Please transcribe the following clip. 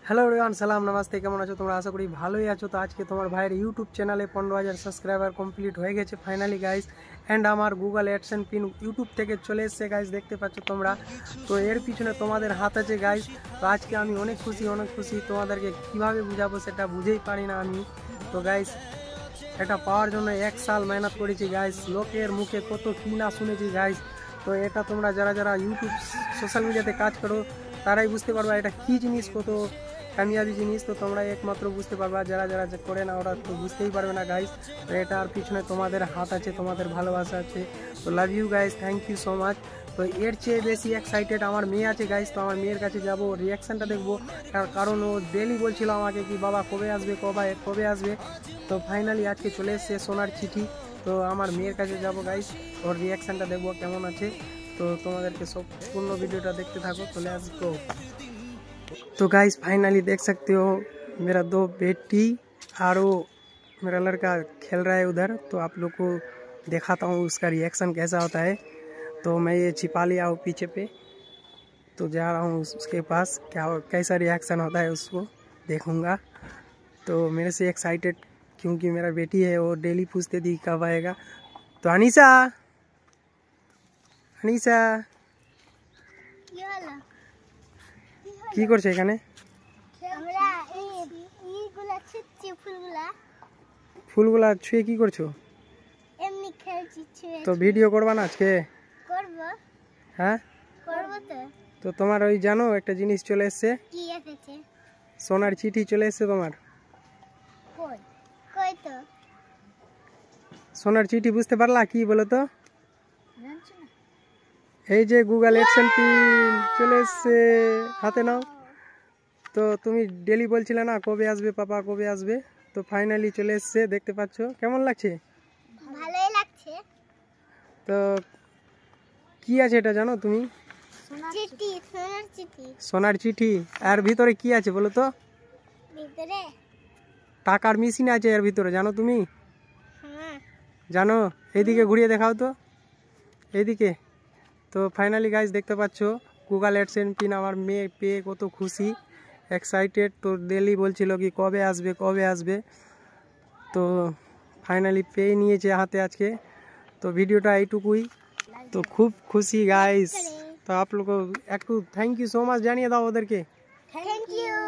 Hello everyone, সালাম নমস্তে। কেমন আছো তোমরা? আশা করি ভালোই আছো। তো আজকে তোমার ভাইয়ের ইউটিউব চ্যানেলে 15,000 সাবস্ক্রাইবার কমপ্লিট হয়ে গেছে ফাইনালি গাইস। অ্যান্ড আমার গুগল অ্যাডসেন্স পিন ইউটিউব থেকে চলে এসছে গাইস, দেখতে পাচ্ছ তোমরা। তো এর পিছনে তোমাদের হাত আছে গাইস। তো আজকে আমি অনেক খুশি। তোমাদেরকে কিভাবে বুঝাবো সেটা বুঝেই পারি না আমি। তো গাইস, এটা পাওয়ার জন্য 1 সাল মেহনত করেছি গাইস। লোকের মুখে কত কি না শুনেছি গাইস। তো এটা তোমরা যারা ইউটিউব সোশ্যাল মিডিয়াতে কাজ করো তারাই বুঝতে পারবা এটা কী জিনিস, কত কামিয়াবি জিনিস। তো তোমরা একমাত্র বুঝতে পারবা, যারা করে না ওরা তো বুঝতেই পারবে না গাইস। তো এটার পিছনে তোমাদের হাত আছে, তোমাদের ভালোবাসা আছে। তো love you guys, thank you so much. তো এর চেয়ে বেশি এক্সাইটেড আমার মেয়ে আছে গাইস। তো আমার মেয়ের কাছে যাবো, রিয়াকশানটা দেখবো। কারণ ও ডেলি বলছিল আমাকে কি বাবা কবে আসবে। তো ফাইনালি আজকে চলে এসছে সোনার চিঠি। তো আমার মেয়ের কাছে যাবো গাইস, ওর রিয়াকশানটা দেখবো কেমন আছে। তো তোমাদেরকে সম্পূर्ण वीडियोটা देखते থাকো। तो लेट्स गो। तो गाइस फाइनली देख सकते हो मेरा 2 बेटी और वो मेरा लड़का खेल रहा है उधर। तो आप लोग को दिखाता हूँ उसका रिएक्शन कैसा होता है। तो मैं ये छिपा लिया हूँ पीछे पे, तो जा रहा हूँ उसके पास, कैसा रिएक्शन होता है उसको देखूँगा। तो मेरे से एक्साइटेड क्योंकि मेरा बेटी है, वो डेली पूछते थी कब आएगा। तो अनीसा কি করছে এখানে? ফুলগুলা ছুঁয়ে কি করছো? তো ভিডিও করবা না আজকে? হ্যাঁ তো তোমার ওই জানো একটা জিনিস চলে এসছে, সোনার চিঠি চলে এসছে তোমার। সোনার চিঠি বুঝতে পারলা কি বলো তো? এই যে গুগল অ্যাডসেন্স পিন চলে এসছে, হাতে নাও। তো তুমি ডেলি বলছিলে না কবে আসবে পাপা কবে আসবে, তো ফাইনালি চলে এসছে, দেখতে পাচ্ছ। কেমন লাগছে? ভালোই লাগছে। তো কি আছে এটা জানো তুমি? সোনার চিঠি। আর ভিতরে কি আছে বলো তো? ভিতরে টাকার মেশিন আছে এর ভিতরে, জানো তুমি? জানো? এইদিকে ঘুরিয়ে দেখাও তো, এইদিকে। তো ফাইনালি গাইজ দেখতে পাচ্ছ গুগল অ্যাডসেন্স পিন আমার মেয়ে পেয়ে কত খুশি, এক্সাইটেড। তো ডেলি বলছিল কি কবে আসবে। তো ফাইনালি পেয়ে নিয়েছে হাতে আজকে। তো ভিডিওটা এইটুকুই। তো খুব খুশি গাইস। তো आप लोग को একটু থ্যাংক ইউ সো মাচ জানিয়ে দাও ওদেরকে। Thank you.